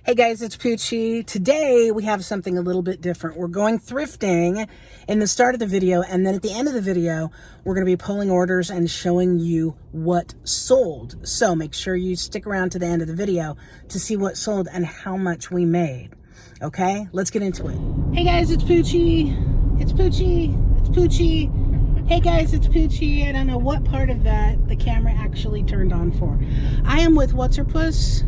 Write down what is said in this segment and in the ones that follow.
Hey guys, it's Poochie. Today we have something a little bit different. We're going thrifting in the start of the video, and then at the end of the video, we're going to be pulling orders and showing you what sold. So make sure you stick around to the end of the video to see what sold and how much we made. Okay, let's get into it. Hey guys, it's Poochie. It's Poochie. It's Poochie. Hey guys, it's Poochie. I don't know what part of that the camera actually turned on for. I am with What's Her Puss.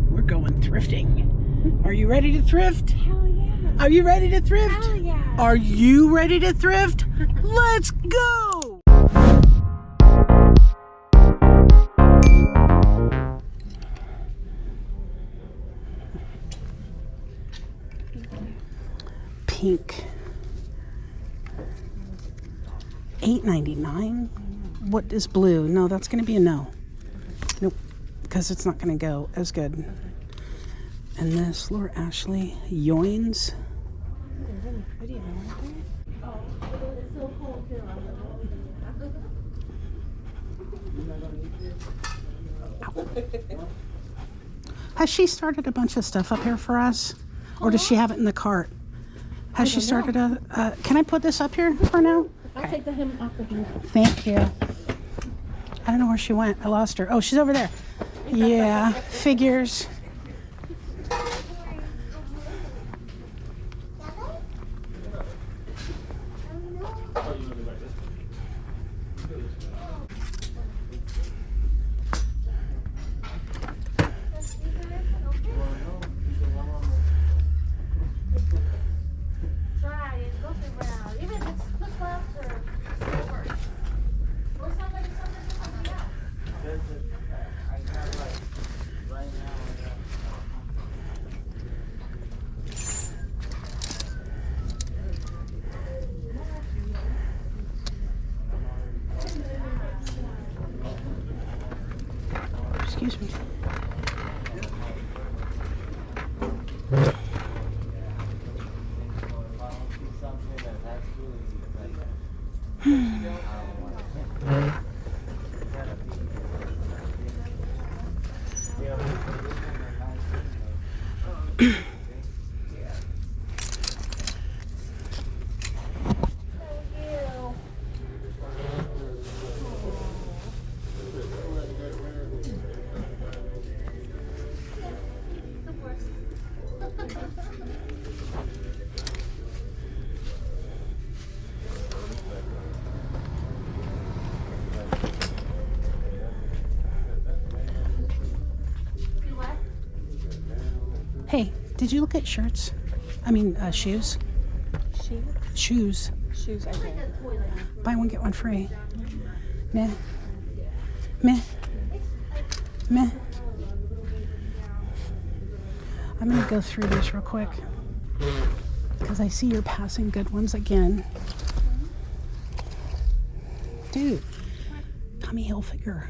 We're going thrifting. Are you ready to thrift? Hell yeah. Are you ready to thrift? Hell yeah. Are you ready to thrift? Let's go! Pink. $8.99. What is blue? No, that's going to be a no. Nope, because it's not going to go as good. And this, Laura Ashley, Yoins. Has she started a bunch of stuff up here for us? Or does she have it in the cart? Has she started can I put this up here for now? I'll take the hem off the hem. Thank you. I don't know where she went. I lost her. Oh, she's over there. Yeah, figures. Excuse me. Hey, did you look at shirts? I mean, shoes. Shoes. Shoes, I did. Buy one, get one free. Meh. Meh. Meh. I'm going to go through this real quick because I see you're passing good ones again. Dude, Tommy Hilfiger.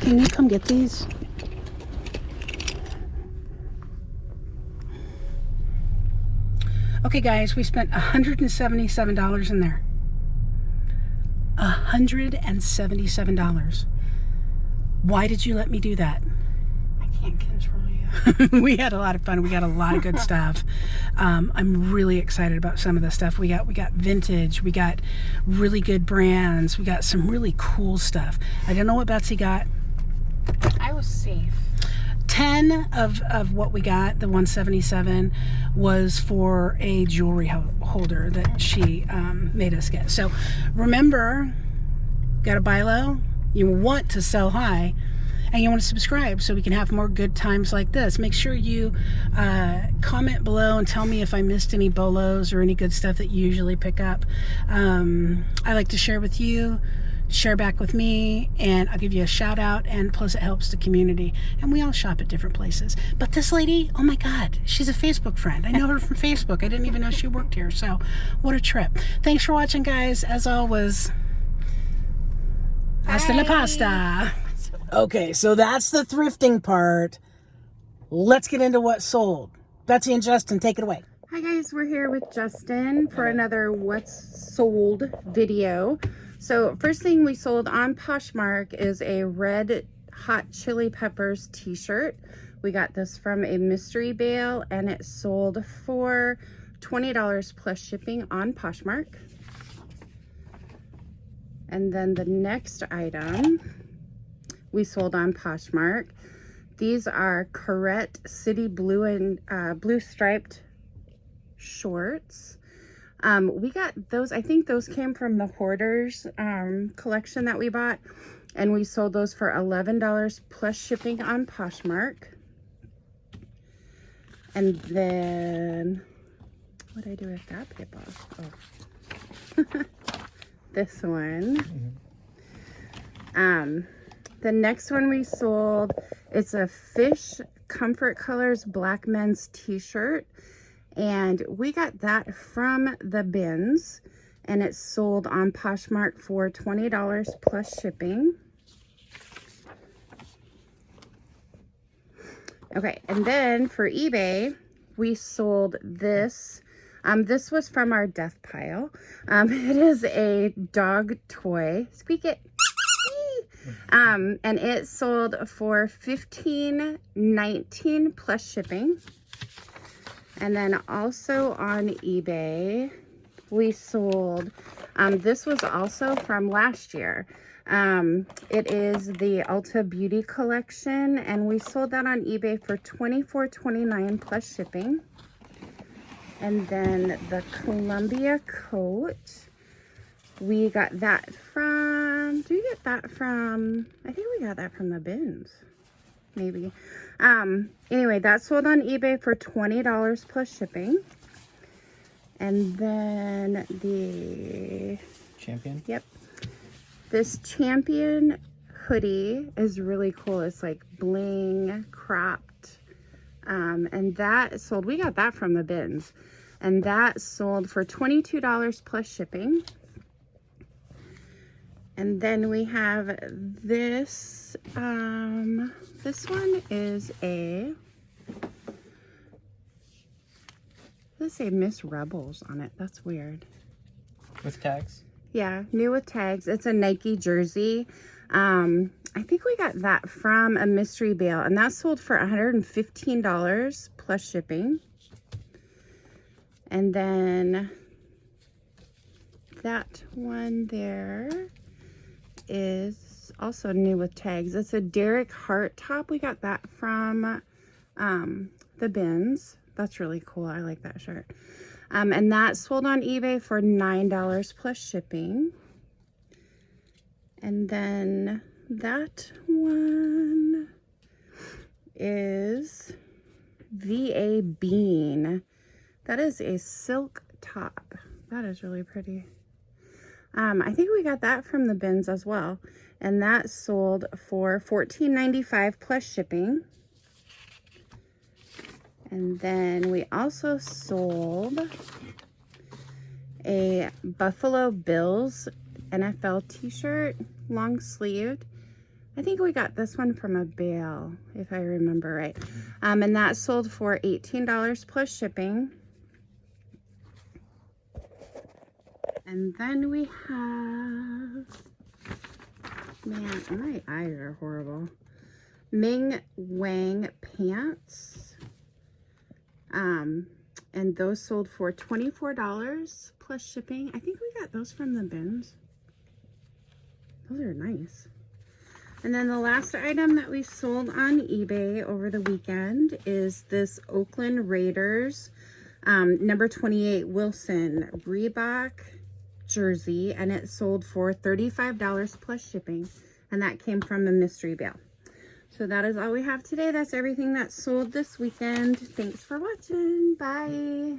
Can you come get these? Okay, guys, we spent $177 in there. $177. Why did you let me do that? I can't control you. We had a lot of fun. We got a lot of good stuff. I'm really excited about some of the stuff we got vintage. We got really good brands. We got some really cool stuff. I don't know what Betsy got. I was safe. 10 of what we got, the 177, was for a jewelry holder that she made us get. So remember, gotta buy low, you want to sell high, and you want to subscribe so we can have more good times like this. Make sure you comment below and tell me if I missed any bolos or any good stuff that you usually pick up. I like to share with you, share back with me, and I'll give you a shout out, and plus it helps the community, and we all shop at different places. But this lady, oh my God, she's a Facebook friend. I know her from Facebook. I didn't even know she worked here, so what a trip. Thanks for watching, guys. As always, hasta la pasta. Okay, so that's the thrifting part. Let's get into what sold. Betsy and Justin, take it away. Hi guys, we're here with Justin for another What's Sold video. So first thing we sold on Poshmark is a red hot chili peppers t-shirt. We got this from a mystery bale and it sold for $20 plus shipping on Poshmark. And then the next item we sold on Poshmark. These are Corette City Blue and blue striped shorts. We got those, I think those came from the Hoarders collection that we bought, and we sold those for $11 plus shipping on Poshmark. And then, what did I do with that paper? Oh. This one. The next one we sold, it's a Fish Comfort Colors Black Men's t-shirt, and we got that from the bins, and it's sold on Poshmark for $20 plus shipping. Okay, and then for eBay, we sold this. This was from our death pile. It is a dog toy. Squeak it. And it sold for $15.19 plus shipping. And then also on eBay, we sold, this was also from last year. It is the Ulta Beauty Collection, and we sold that on eBay for $24.29 plus shipping. And then the Columbia coat, we got that from, did we get that from, I think we got that from the bins, maybe. Anyway, that sold on eBay for $20 plus shipping. And then the Champion? Yep. This Champion hoodie is really cool. It's like bling, cropped. And that sold, we got that from the bins. And that sold for $22 plus shipping. And then we have this, this one is a, let's say Miss Rebels on it. That's weird. With tags? Yeah, new with tags. It's a Nike jersey. I think we got that from a mystery bale, and that sold for $115 plus shipping. And then that one there is also new with tags. It's a Derek Hart top. We got that from the bins. That's really cool. I like that shirt. And that sold on eBay for $9 plus shipping. And then that one is VA Bean. That is a silk top. That is really pretty. I think we got that from the bins as well. And that sold for $14.95 plus shipping. And then we also sold a Buffalo Bills NFL t-shirt, long sleeved. I think we got this one from a bale, if I remember right. And that sold for $18 plus shipping. And then we have, man, my eyes are horrible. Ming Wang pants. And those sold for $24 plus shipping. I think we got those from the bins. Those are nice. And then the last item that we sold on eBay over the weekend is this Oakland Raiders number 28 Wilson Reebok jersey, and it sold for $35 plus shipping, and that came from a mystery bale. So that is all we have today. That's everything that sold this weekend. Thanks for watching. Bye.